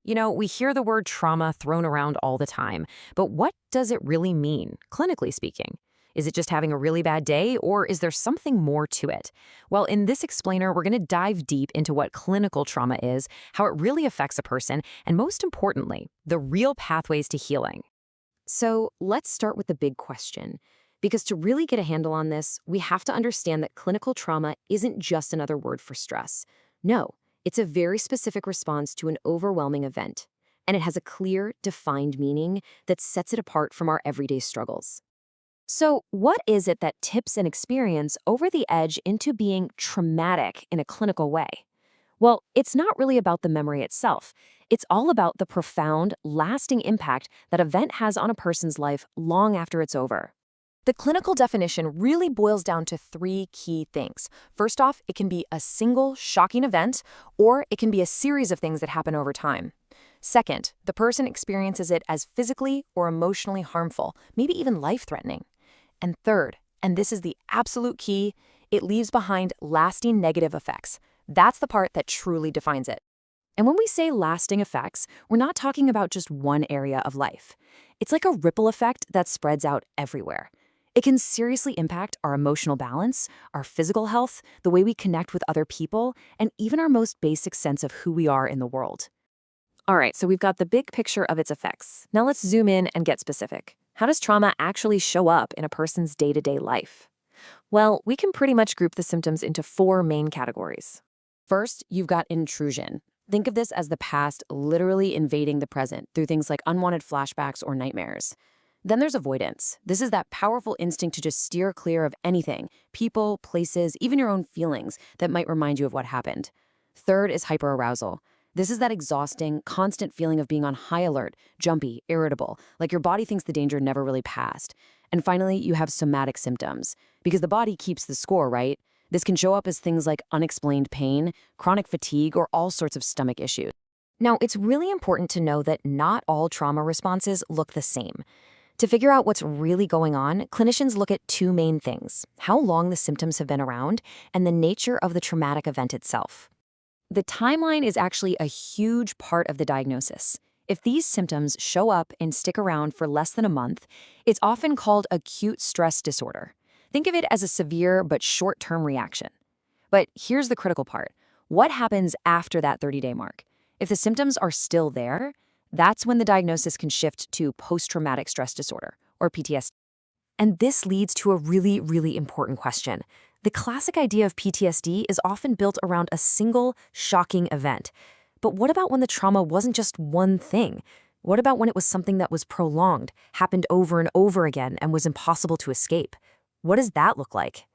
We hear the word trauma thrown around all the time, but what does it really mean, clinically speaking? Is it just having a really bad day, or is there something more to it? Well, in this explainer, we're going to dive deep into what clinical trauma is, how it really affects a person, and most importantly, the real pathways to healing. So let's start with the big question. Because to really get a handle on this, we have to understand that clinical trauma isn't just another word for stress. No, it's a very specific response to an overwhelming event, and it has a clear, defined meaning that sets it apart from our everyday struggles. So, what is it that tips an experience over the edge into being traumatic in a clinical way? Well, it's not really about the memory itself. It's all about the profound, lasting impact that event has on a person's life long after it's over. The clinical definition really boils down to three key things. First off, it can be a single, shocking event, or it can be a series of things that happen over time. Second, the person experiences it as physically or emotionally harmful, maybe even life-threatening. And third, and this is the absolute key, it leaves behind lasting negative effects. That's the part that truly defines it. And when we say lasting effects, we're not talking about just one area of life. It's like a ripple effect that spreads out everywhere. It can seriously impact our emotional balance, our physical health, the way we connect with other people, and even our most basic sense of who we are in the world. All right, so we've got the big picture of its effects. Now let's zoom in and get specific. How does trauma actually show up in a person's day-to-day life? Well, we can pretty much group the symptoms into four main categories. First, you've got intrusion. Think of this as the past literally invading the present through things like unwanted flashbacks or nightmares. Then there's avoidance. This is that powerful instinct to just steer clear of anything, people, places, even your own feelings that might remind you of what happened. Third is hyperarousal. This is that exhausting, constant feeling of being on high alert, jumpy, irritable, like your body thinks the danger never really passed. And finally, you have somatic symptoms, because the body keeps the score, right? This can show up as things like unexplained pain, chronic fatigue, or all sorts of stomach issues. Now, it's really important to know that not all trauma responses look the same. To figure out what's really going on, clinicians look at two main things: how long the symptoms have been around, and the nature of the traumatic event itself. The timeline is actually a huge part of the diagnosis. If these symptoms show up and stick around for less than a month, it's often called acute stress disorder. Think of it as a severe but short-term reaction. But here's the critical part. What happens after that 30-day mark? If the symptoms are still there, that's when the diagnosis can shift to post-traumatic stress disorder, or PTSD. And this leads to a really, really important question. The classic idea of PTSD is often built around a single, shocking event. But what about when the trauma wasn't just one thing? What about when it was something that was prolonged, happened over and over again, and was impossible to escape? What does that look like?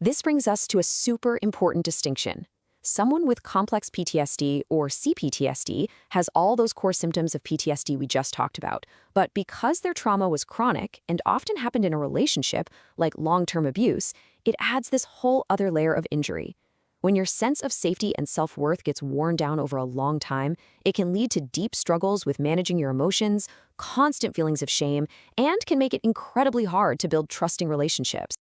This brings us to a super important distinction. Someone with complex PTSD, or CPTSD, has all those core symptoms of PTSD we just talked about. But because their trauma was chronic and often happened in a relationship, like long-term abuse, it adds this whole other layer of injury. When your sense of safety and self-worth gets worn down over a long time, it can lead to deep struggles with managing your emotions, constant feelings of shame, and can make it incredibly hard to build trusting relationships.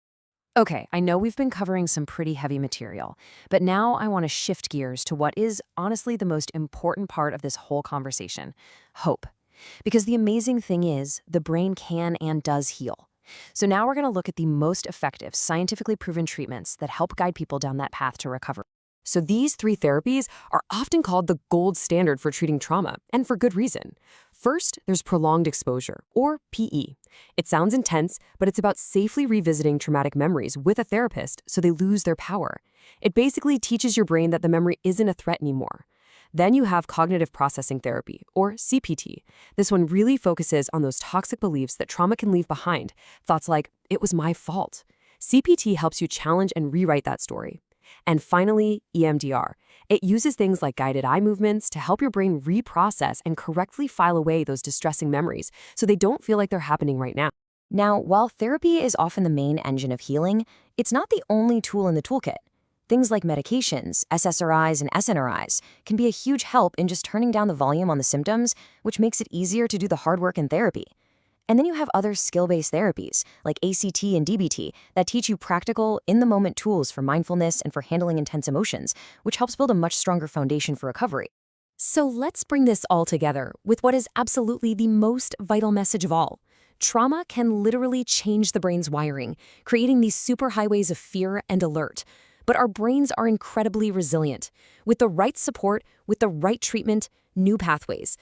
Okay, I know we've been covering some pretty heavy material, but now I want to shift gears to what is honestly the most important part of this whole conversation: hope. Because the amazing thing is, the brain can and does heal. So now we're going to look at the most effective, scientifically proven treatments that help guide people down that path to recovery. So these three therapies are often called the gold standard for treating trauma, and for good reason. First, there's prolonged exposure, or PE. It sounds intense, but it's about safely revisiting traumatic memories with a therapist so they lose their power. It basically teaches your brain that the memory isn't a threat anymore. Then you have cognitive processing therapy, or CPT. This one really focuses on those toxic beliefs that trauma can leave behind, thoughts like, "It was my fault." CPT helps you challenge and rewrite that story. And finally, EMDR. It uses things like guided eye movements to help your brain reprocess and correctly file away those distressing memories so they don't feel like they're happening right now. Now, while therapy is often the main engine of healing, it's not the only tool in the toolkit. Things like medications, SSRIs, and SNRIs can be a huge help in just turning down the volume on the symptoms, which makes it easier to do the hard work in therapy. And then you have other skill-based therapies, like ACT and DBT, that teach you practical, in-the-moment tools for mindfulness and for handling intense emotions, which helps build a much stronger foundation for recovery. So let's bring this all together with what is absolutely the most vital message of all. Trauma can literally change the brain's wiring, creating these superhighways of fear and alert. But our brains are incredibly resilient. With the right support, with the right treatment, new pathways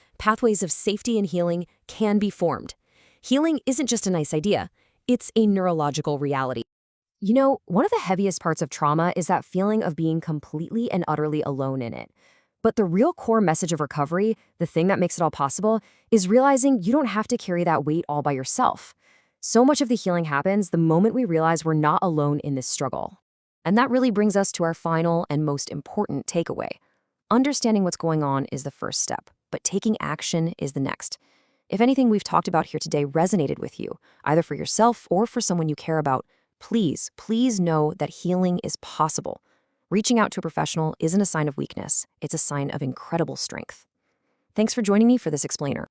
of safety and healing can be formed. Healing isn't just a nice idea, it's a neurological reality. You know, one of the heaviest parts of trauma is that feeling of being completely and utterly alone in it. But the real core message of recovery, the thing that makes it all possible, is realizing you don't have to carry that weight all by yourself. So much of the healing happens the moment we realize we're not alone in this struggle. And that really brings us to our final and most important takeaway. Understanding what's going on is the first step, but taking action is the next. If anything we've talked about here today resonated with you, either for yourself or for someone you care about, please know that healing is possible. Reaching out to a professional isn't a sign of weakness, it's a sign of incredible strength. Thanks for joining me for this explainer.